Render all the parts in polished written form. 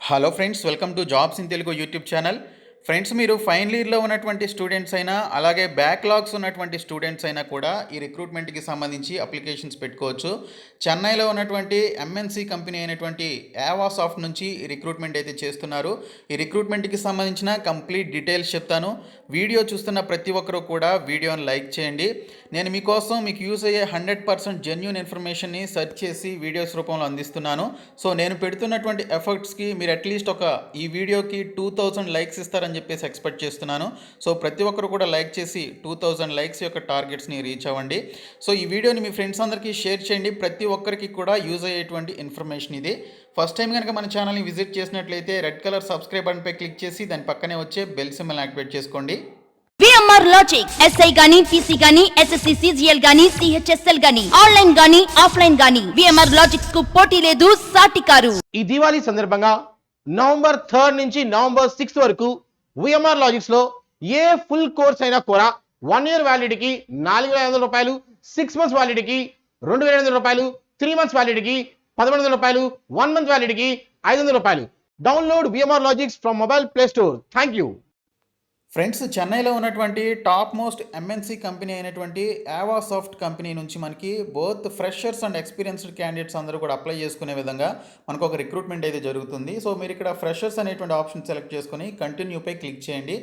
Hello friends, welcome to jobs in Telugu YouTube channel. Friends, మీరు final ఇయర్లో ఉన్నటువంటి students అయినా, అలాగే బ్యాక్లాగ్స్ ఉన్నటువంటి స్టూడెంట్స్ అయినా కూడా ఈ రిక్రూట్మెంట్కి సంబంధించి అప్లికేషన్స్ పెట్టుకోవచ్చు. చెన్నైలో ఉన్నటువంటి ఎంఎన్సి కంపెనీ అయినటువంటి యావాసాఫ్ట్ నుంచి ఈ రిక్రూట్మెంట్ అయితే చేస్తున్నారు. ఈ రిక్రూట్మెంట్కి సంబంధించిన కంప్లీట్ డీటెయిల్స్ చెప్తాను. వీడియో చూస్తున్న ప్రతి ఒక్కరూ కూడా వీడియోని లైక్ చేయండి. నేను మీకోసం మీకు యూజ్ అయ్యే 100% జెన్యూన్ ఇన్ఫర్మేషన్ని సెర్చ్ చేసి వీడియోస్ రూపంలో అందిస్తున్నాను. సో నేను పెడుతున్నటువంటి ఎఫర్ట్స్కి మీరు అట్లీస్ట్ ఈ వీడియోకి 2000 లైక్స్ ఇస్తారని చెప్పేసి ఎక్స్పెక్ట్ చేస్తున్నాను. సో ప్రతి ఒక్కరు కూడా లైక్ చేసి 2000 లైక్స్ యొక్క టార్గెట్స్ని రీచ్ అవ్వండి. సో ఈ వీడియోని మీ ఫ్రెండ్స్ అందరికీ షేర్ చేయండి. ప్రతి ఒక్కరికి కూడా యూజ్ అయ్యేటువంటి ఇన్ఫర్మేషన్ ఇది. ఫస్ట్ టైం కనుక మన ఛానల్ని విజిట్ చేసినట్లయితే రెడ్ కలర్ సబ్స్క్రైబ్ బటన్పై క్లిక్ చేసి దాని పక్కనే వచ్చే బెల్ సింబల్ని యాక్టివేట్ చేసుకోండి. విఎంఆర్ లాజిక్ ఎస్ఐ గాని పీసీ గాని ఎస్ఎస్సి సిజిఎల్ గాని సిహెచ్ఎస్ఎల్ గాని ఆన్లైన్ గాని ఆఫ్లైన్ గాని విఎంఆర్ లాజిక్ కు పోటీ లేదు, సాటి కారు. ఈ దివాళీ సందర్భంగా నవంబర్ 3 నుంచి నవంబర్ 6 వరకు విఎంఆర్ లాజిక్స్ లో ఏ ఫుల్ కోర్స్ అయినా కూడా 1 year వ్యాలిడిటీకి 4500 రూపాయలు, 6 months వ్యాలిడిటీకి 2800 రూపాయలు, 3 months వ్యాలిడిటీకి 1100 రూపాయలు, 1 month వ్యాలిడిటీకి 500 రూపాయలు. Download VMR logics from mobile play store. Thank you. Friends, చెన్నైలో ఉన్నటువంటి టాప్ మోస్ట్ ఎంఎన్సి కంపెనీ అయినటువంటి యావాసాఫ్ట్ కంపెనీ నుంచి మనకి both freshers and experienced candidates అందరూ కూడా అప్లై చేసుకునే విధంగా మనకు ఒక రిక్రూట్మెంట్ అయితే జరుగుతుంది. సో మీరు ఇక్కడ ఫ్రెషర్స్ అనేటువంటి ఆప్షన్ సెలెక్ట్ చేసుకొని కంటిన్యూపై క్లిక్ చేయండి.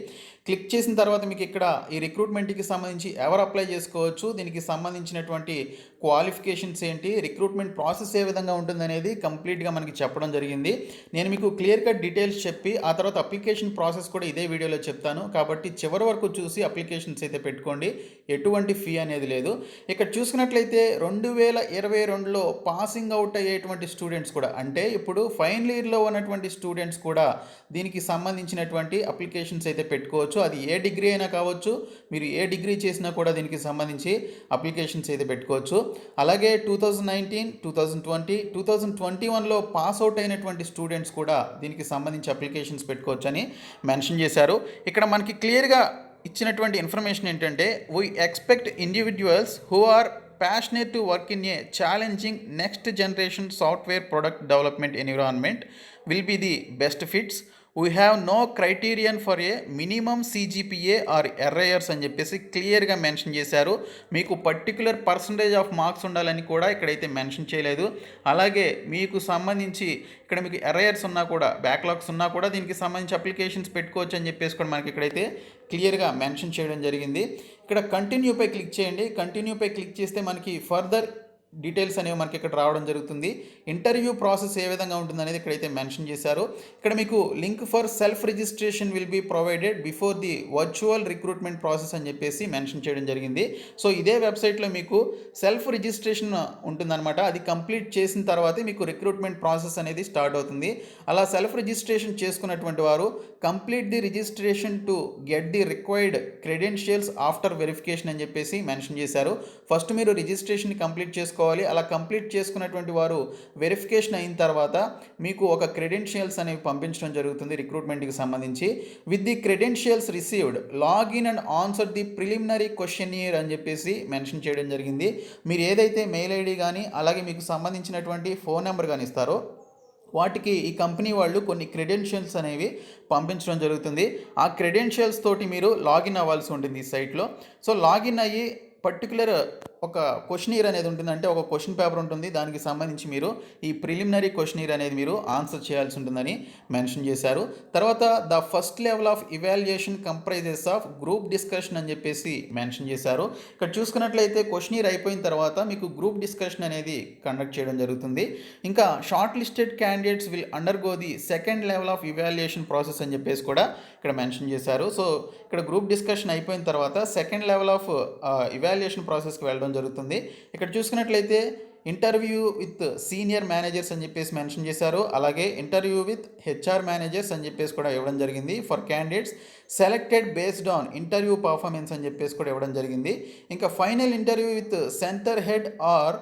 క్లిక్ చేసిన తర్వాత మీకు ఇక్కడ ఈ రిక్రూట్మెంట్కి సంబంధించి ఎవరు అప్లై చేసుకోవచ్చు, దీనికి సంబంధించినటువంటి క్వాలిఫికేషన్స్ ఏంటి, రిక్రూట్మెంట్ ప్రాసెస్ ఏ విధంగా ఉంటుందనేది కంప్లీట్గా మనకి చెప్పడం జరిగింది. నేను మీకు క్లియర్ కట్ డీటెయిల్స్ చెప్పి ఆ తర్వాత అప్లికేషన్ ప్రాసెస్ కూడా ఇదే వీడియోలో చెప్తాను. కాబట్టి చివరి వరకు చూసి అప్లికేషన్స్ అయితే పెట్టుకోండి. ఎటువంటి ఫీ అనేది లేదు. ఇక్కడ చూసుకున్నట్లయితే 2022లో పాసింగ్ అవుట్ అయ్యేటువంటి స్టూడెంట్స్ కూడా, అంటే ఇప్పుడు ఫైనల్ ఇయర్లో ఉన్నటువంటి స్టూడెంట్స్ కూడా దీనికి సంబంధించినటువంటి అప్లికేషన్స్ అయితే పెట్టుకోవచ్చు. అది ఏ డిగ్రీ అయినా కావచ్చు, మీరు ఏ డిగ్రీ చేసినా కూడా దీనికి సంబంధించి అప్లికేషన్స్ అయితే పెట్టుకోవచ్చు. అలాగే 2019, 2020, 2021లో పాస్ అవుట్ అయినటువంటి స్టూడెంట్స్ కూడా దీనికి సంబంధించి అప్లికేషన్స్ పెట్టుకోవచ్చు అని మెన్షన్ చేశారు. ఇక్కడ మనకి క్లియర్గా ఇచ్చినటువంటి ఇన్ఫర్మేషన్ ఏంటంటే, we expect individuals who are passionate to work in a challenging next generation software product development environment will be the best fits. We have no criterion for a minimum CGPA or arrears అని చెప్పేసి క్లియర్గా mention చేశారు. మీకు particular percentage of marks ఉండాలని కూడా ఇక్కడైతే mention చేయలేదు. అలాగే మీకు సంబంధించి ఇక్కడ మీకు అరైయర్స్ ఉన్నా కూడా, బ్యాక్లాగ్స్ ఉన్నా కూడా దీనికి సంబంధించి అప్లికేషన్స్ పెట్టుకోవచ్చు అని చెప్పేసి కూడా మనకి ఇక్కడైతే క్లియర్గా మెన్షన్ చేయడం జరిగింది. ఇక్కడ కంటిన్యూపై క్లిక్ చేయండి. కంటిన్యూపై క్లిక్ చేస్తే మనకి ఫర్దర్ డీటెయిల్స్ అనేవి మనకి ఇక్కడ రావడం జరుగుతుంది. ఇంటర్వ్యూ ప్రాసెస్ ఏ విధంగా ఉంటుందనేది ఇక్కడైతే మెన్షన్ చేశారు. ఇక్కడ మీకు link for self registration will be provided before the virtual recruitment process అని చెప్పేసి మెన్షన్ చేయడం జరిగింది. సో ఇదే వెబ్సైట్లో మీకు సెల్ఫ్ రిజిస్ట్రేషన్ ఉంటుందన్నమాట. అది కంప్లీట్ చేసిన తర్వాతే మీకు రిక్రూట్మెంట్ ప్రాసెస్ అనేది స్టార్ట్ అవుతుంది. అలా సెల్ఫ్ రిజిస్ట్రేషన్ చేసుకున్నటువంటి వారు complete the registration to get the required credentials after verification అని చెప్పేసి మెన్షన్ చేశారు. ఫస్ట్ మీరు రిజిస్ట్రేషన్ కంప్లీట్ చేసుకోవాలి. అలా కంప్లీట్ చేసుకున్నటువంటి వారు వెరిఫికేషన్ అయిన తర్వాత మీకు ఒక క్రెడెన్షియల్స్ అనేవి పంపించడం జరుగుతుంది రిక్రూట్మెంట్కి సంబంధించి. With the credentials received login and answer the preliminary questionnaire అని చెప్పేసి మెన్షన్ చేయడం జరిగింది. మీరు ఏదైతే మెయిల్ ఐడి కానీ అలాగే మీకు సంబంధించినటువంటి ఫోన్ నెంబర్ కానీ ఇస్తారో వాటికి ఈ కంపెనీ వాళ్ళు కొన్ని క్రెడెన్షియల్స్ అనేవి పంపించడం జరుగుతుంది. ఆ క్రెడెన్షియల్స్ తోటి మీరు లాగిన్ అవ్వాల్సి ఉంటుంది ఈ సైట్లో. సో లాగిన్ అయ్యి పర్టికులర్ ఒక క్వశ్చనీర్ అనేది ఉంటుంది, అంటే ఒక క్వశ్చన్ పేపర్ ఉంటుంది. దానికి సంబంధించి మీరు ఈ ప్రిలిమినరీ క్వశ్చనీర్ అనేది మీరు ఆన్సర్ చేయాల్సి ఉంటుందని మెన్షన్ చేశారు. తర్వాత the first level of evaluation comprises of group discussion అని చెప్పేసి మెన్షన్ చేశారు. ఇక్కడ చూసుకున్నట్లయితే క్వశ్చనీర్ అయిపోయిన తర్వాత మీకు గ్రూప్ డిస్కషన్ అనేది కండక్ట్ చేయడం జరుగుతుంది. ఇంకా short listed candidates will undergo the second level of evaluation process అని చెప్పేసి కూడా ఇక్కడ మెన్షన్ చేశారు. సో ఇక్కడ గ్రూప్ డిస్కషన్ అయిపోయిన తర్వాత సెకండ్ లెవెల్ ఆఫ్ ఇవాల్యుయేషన్ ప్రాసెస్కి వెళ్ళడం జరుగుతుంది. ఇక్కడ చూసుకున్నట్లయితే ఇంటర్వ్యూ విత్ సీనియర్ మేనేజర్స్ అని చెప్పేసి మెన్షన్ చేశారు. అలాగే ఇంటర్వ్యూ విత్ హెచ్ఆర్ మేనేజర్స్ అని చెప్పేసి కూడా ఇవ్వడం జరిగింది. For candidates selected based on interview performance అని చెప్పేసి కూడా ఇవ్వడం జరిగింది. ఇంకా final interview with centre head or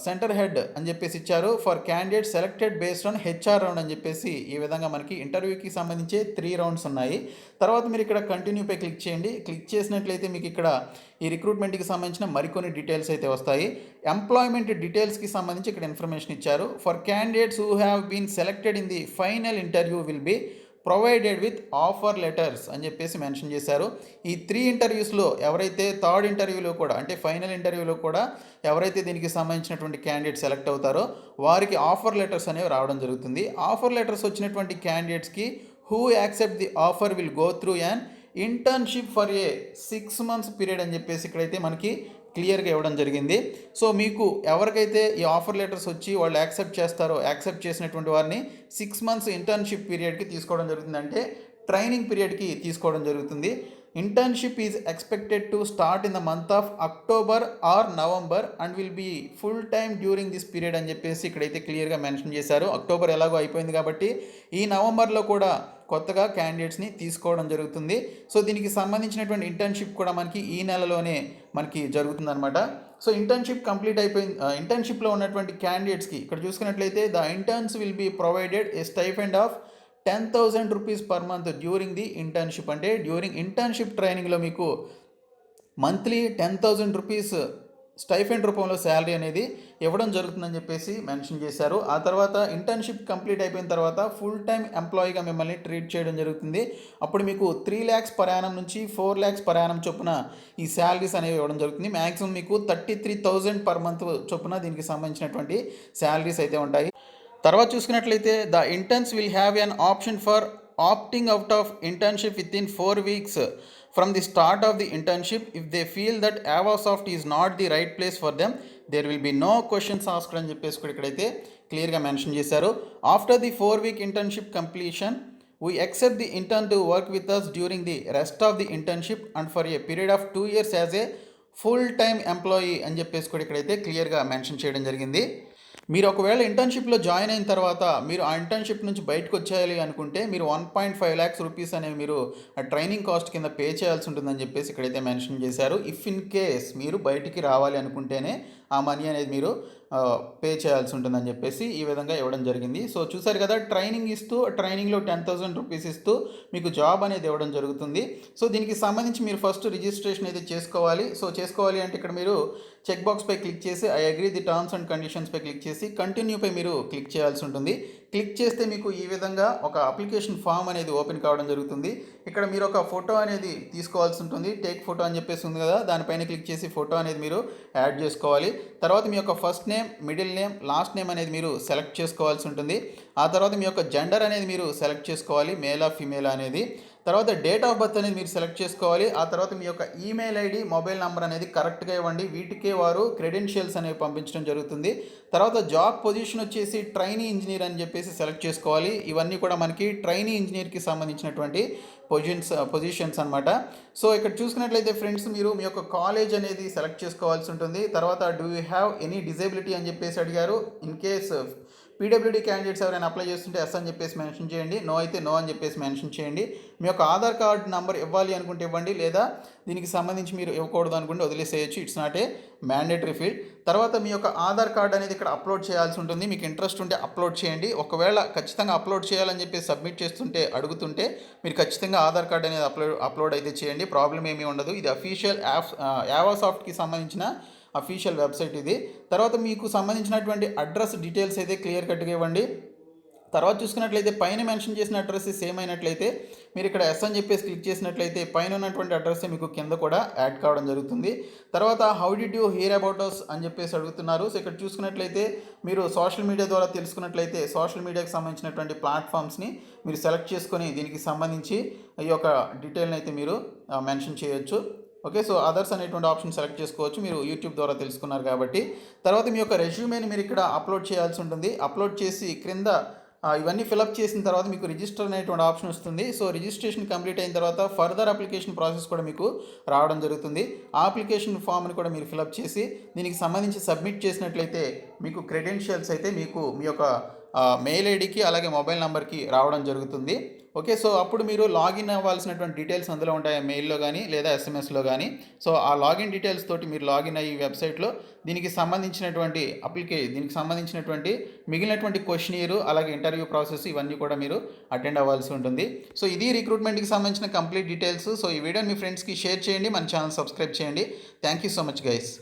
centre head అని చెప్పేసి ఇచ్చారు. For candidate selected based on HR round అని చెప్పేసి ఈ విధంగా మనకి ఇంటర్వ్యూకి సంబంధించి 3 రౌండ్స్ ఉన్నాయి. తర్వాత మీరు ఇక్కడ కంటిన్యూపై క్లిక్ చేయండి. క్లిక్ చేసినట్లయితే మీకు ఇక్కడ ఈ రిక్రూట్మెంట్కి సంబంధించిన మరికొన్ని డీటెయిల్స్ అయితే వస్తాయి. ఎంప్లాయ్మెంట్ డీటెయిల్స్కి సంబంధించి ఇక్కడ ఇన్ఫర్మేషన్ ఇచ్చారు. For candidates who have been selected in the final interview will be provided with offer letters అని చెప్పేసి మెన్షన్ చేశారు. ఈ 3 ఇంటర్వ్యూస్లో ఎవరైతే థర్డ్ ఇంటర్వ్యూలో కూడా అంటే ఫైనల్ ఇంటర్వ్యూలో కూడా ఎవరైతే దీనికి సంబంధించినటువంటి క్యాండిడేట్ సెలెక్ట్ అవుతారో వారికి ఆఫర్ లెటర్స్ అనేవి రావడం జరుగుతుంది. ఆఫర్ లెటర్స్ వచ్చినటువంటి క్యాండిడేట్స్కి who accept the offer will go through an internship for a 6 months period అని చెప్పేసి ఇక్కడైతే మనకి క్లియర్గా ఇవ్వడం జరిగింది. సో మీకు ఎవరికైతే ఈ ఆఫర్ లెటర్స్ వచ్చి వాళ్ళు యాక్సెప్ట్ చేస్తారో యాక్సెప్ట్ చేసినటువంటి వారిని 6 months ఇంటర్న్షిప్ పీరియడ్కి తీసుకోవడం జరుగుతుంది, అంటే ట్రైనింగ్ పీరియడ్కి తీసుకోవడం జరుగుతుంది. Internship is expected to start in the month of October or November and will be full time during this period అని చెప్పేసి ఇక్కడైతే క్లియర్గా మెన్షన్ చేశారు. అక్టోబర్ ఎలాగో అయిపోయింది కాబట్టి ఈ నవంబర్లో కూడా కొత్తగా క్యాండిడేట్స్ని తీసుకోవడం జరుగుతుంది. సో దీనికి సంబంధించినటువంటి ఇంటర్న్షిప్ కూడా మనకి ఈ నెలలోనే మనకి జరుగుతుందన్నమాట. సో ఇంటర్న్షిప్ కంప్లీట్ అయిపోయింది. ఇంటర్న్షిప్లో ఉన్నటువంటి క్యాండిడేట్స్కి ఇక్కడ చూసుకున్నట్లయితే the interns will be provided a stipend of 10,000 rupees per month during the internship. అంటే డ్యూరింగ్ ఇంటర్న్షిప్ ట్రైనింగ్లో మీకు మంత్లీ 10,000 rupees స్టైఫెండ్ రూపంలో శాలరీ అనేది ఇవ్వడం జరుగుతుందని చెప్పేసి మెన్షన్ చేశారు. ఆ తర్వాత ఇంటర్న్షిప్ కంప్లీట్ అయిపోయిన తర్వాత ఫుల్ టైం ఎంప్లాయీగా మిమ్మల్ని ట్రీట్ చేయడం జరుగుతుంది. అప్పుడు మీకు 3 lakhs per annum నుంచి 4 lakhs per annum చొప్పున ఈ శాలరీస్ అనేవి ఇవ్వడం జరుగుతుంది. మ్యాక్సిమం మీకు 33,000 per month చొప్పున దీనికి సంబంధించినటువంటి శాలరీస్ అయితే ఉంటాయి. తర్వాత చూసుకున్నట్లయితే the interns will have an option for opting out of internship with in 4 weeks from the start of the internship if they feel that Avasoft is not the right place for them there will be no questions asked అని చెప్పేసి కూడా ఇక్కడైతే క్లియర్గా mention చేశారు. After the 4-week internship completion we accept the intern to work with us during the rest of the internship and for a period of 2 years as a full time employee అని చెప్పేసి కూడా ఇక్కడైతే క్లియర్గా mention చేయడం జరిగింది. మీరు ఒకవేళ ఇంటర్న్షిప్లో join అయిన తర్వాత మీరు ఆ ఇంటర్న్షిప్ నుంచి బయటకు వచ్చేయాలి అనుకుంటే మీరు 1.5 lakhs rupees అనేవి మీరు ఆ ట్రైనింగ్ కాస్ట్ కింద పే చేయాల్సి ఉంటుందని చెప్పేసి ఇక్కడైతే మెన్షన్ చేశారు. ఇఫ్ ఇన్ కేస్ మీరు బయటికి రావాలి అనుకుంటేనే ఆ మనీ అనేది మీరు పే చేయాల్సి ఉంటుందని చెప్పేసి ఈ విధంగా ఇవ్వడం జరిగింది. సో చూసారు కదా, ట్రైనింగ్ ఇస్తూ ట్రైనింగ్లో 10,000 rupees ఇస్తూ మీకు జాబ్ అనేది ఇవ్వడం జరుగుతుంది. సో దీనికి సంబంధించి మీరు ఫస్ట్ రిజిస్ట్రేషన్ అయితే చేసుకోవాలి. సో చేసుకోవాలి అంటే ఇక్కడ మీరు చెక్ బాక్స్పై క్లిక్ చేసి I agree the terms and కండిషన్స్పై క్లిక్ చేసి కంటిన్యూపై మీరు క్లిక్ చేయాల్సి ఉంటుంది. క్లిక్ చేస్తే మీకు ఈ విధంగా ఒక అప్లికేషన్ ఫామ్ అనేది ఓపెన్ కావడం జరుగుతుంది. ఇక్కడ మీరు ఒక ఫోటో అనేది తీసుకోవాల్సి ఉంటుంది. టేక్ ఫోటో అని చెప్పేసి ఉంది కదా, దానిపైన క్లిక్ చేసి ఫోటో అనేది మీరు యాడ్ చేసుకోవాలి. తర్వాత మీ యొక్క first name, middle name, last name అనేది మీరు సెలెక్ట్ చేసుకోవాల్సి ఉంటుంది. ఆ తర్వాత మీ యొక్క జెండర్ అనేది మీరు సెలెక్ట్ చేసుకోవాలి, మేలా ఫీమేల్ అనేది. తర్వాత డేట్ ఆఫ్ బర్త్ అనేది మీరు సెలెక్ట్ చేసుకోవాలి. ఆ తర్వాత మీ యొక్క ఈమెయిల్ ఐడి, మొబైల్ నెంబర్ అనేది కరెక్ట్గా ఇవ్వండి. వీటికే వారు క్రెడెన్షియల్స్ అనేవి పంపించడం జరుగుతుంది. తర్వాత జాబ్ పొజిషన్ వచ్చేసి ట్రైనీ ఇంజనీర్ అని చెప్పేసి సెలెక్ట్ చేసుకోవాలి. ఇవన్నీ కూడా మనకి ట్రైనీ ఇంజనీర్కి సంబంధించినటువంటి పొజిషన్స్ అనమాట. సో ఇక్కడ చూసుకున్నట్లయితే ఫ్రెండ్స్, మీరు మీ యొక్క కాలేజ్ అనేది సెలెక్ట్ చేసుకోవాల్సి ఉంటుంది. తర్వాత do you have any disability అని చెప్పేసి అడిగారు. ఇన్ కేస్ పీడబ్ల్యూడీ క్యాండిడేట్స్ ఎవరైనా అప్లై చేస్తుంటే ఎస్ అని చెప్పేసి మెన్షన్ చేయండి, నో అయితే నో అని చెప్పేసి మెన్షన్ చేయండి. మీ యొక్క ఆధార్ కార్డ్ నెంబర్ ఇవ్వాలి అనుకుంటే ఇవ్వండి, లేదా దీనికి సంబంధించి మీరు ఇవ్వకూడదు అనుకుంటే వదిలేసేయచ్చు. It's not a mandatory field. తర్వాత మీ యొక్క ఆధార్ కార్డ్ అనేది ఇక్కడ అప్లోడ్ చేయాల్సి ఉంటుంది. మీకు ఇంట్రెస్ట్ ఉంటే అప్లోడ్ చేయండి. ఒకవేళ ఖచ్చితంగా అప్లోడ్ చేయాలని చెప్పేసి సబ్మిట్ చేస్తుంటే అడుగుతుంటే మీరు ఖచ్చితంగా ఆధార్ కార్డ్ అనేది అప్లోడ్ అయితే చేయండి. ప్రాబ్లం ఏమీ ఉండదు. ఇది అఫీషియల్ Avasoftకి సంబంధించిన అఫీషియల్ వెబ్సైట్ ఇది. తర్వాత మీకు సంబంధించినటువంటి అడ్రస్ డీటెయిల్స్ అయితే క్లియర్ కట్గా ఇవ్వండి. తర్వాత చూసుకున్నట్లయితే పైన మెన్షన్ చేసిన అడ్రస్ సేమ్ అయినట్లయితే మీరు ఇక్కడ ఎస్ అని చెప్పేసి క్లిక్ చేసినట్లయితే పైన ఉన్నటువంటి అడ్రస్ మీకు కింద కూడా యాడ్ కావడం జరుగుతుంది. తర్వాత how did you hear about us అని చెప్పేసి అడుగుతున్నారు. సో ఇక్కడ చూసుకున్నట్లయితే మీరు సోషల్ మీడియా ద్వారా తెలుసుకున్నట్లయితే సోషల్ మీడియాకి సంబంధించినటువంటి ప్లాట్ఫామ్స్ని మీరు సెలెక్ట్ చేసుకొని దీనికి సంబంధించి ఈ యొక్క డీటెయిల్ని అయితే మీరు మెన్షన్ చేయొచ్చు. ఓకే, సో అదర్స్ అనేటువంటి ఆప్షన్ సెలెక్ట్ చేసుకోవచ్చు, మీరు యూట్యూబ్ ద్వారా తెలుసుకున్నారు కాబట్టి. తర్వాత మీ యొక్క రెజ్యూమేని మీరు ఇక్కడ అప్లోడ్ చేయాల్సి ఉంటుంది. అప్లోడ్ చేసి క్రింద ఇవన్నీ ఫిలప్ చేసిన తర్వాత మీకు రిజిస్టర్ అనేటువంటి ఆప్షన్ వస్తుంది. సో రిజిస్ట్రేషన్ కంప్లీట్ అయిన తర్వాత ఫర్దర్ అప్లికేషన్ ప్రాసెస్ కూడా మీకు రావడం జరుగుతుంది. ఆ అప్లికేషన్ ఫామ్ని కూడా మీరు ఫిలప్ చేసి దీనికి సంబంధించి సబ్మిట్ చేసినట్లయితే మీకు క్రెడెన్షియల్స్ అయితే మీకు మీ యొక్క మెయిల్ ఐడికి అలాగే మొబైల్ నెంబర్కి రావడం జరుగుతుంది. ఓకే. సో అప్పుడు మీరు లాగిన్ అవ్వాల్సినటువంటి డీటెయిల్స్ అందులో ఉంటాయి మెయిల్‌లో గానీ లేదా ఎస్ఎంఎస్‌లో గానీ. సో ఆ లాగిన్ డీటెయిల్స్ తోటి మీరు లాగిన్ అయ్యి వెబ్‌సైట్‌లో దీనికి సంబంధించినటువంటి మిగిలినటువంటి క్వెషనియర్ అలాగే ఇంటర్వ్యూ ప్రాసెస్ ఇవన్నీ కూడా మీరు అటెండ్ అవ్వాల్సి ఉంటుంది. సో ఇది రిక్రూట్మెంట్‌కి సంబంధించిన కంప్లీట్ డీటెయిల్స్. సో ఈ వీడియోని మీ ఫ్రెండ్స్‌కి షేర్ చేయండి. మన ఛానల్ సబ్స్క్రైబ్ చేయండి. Thank you so much guys.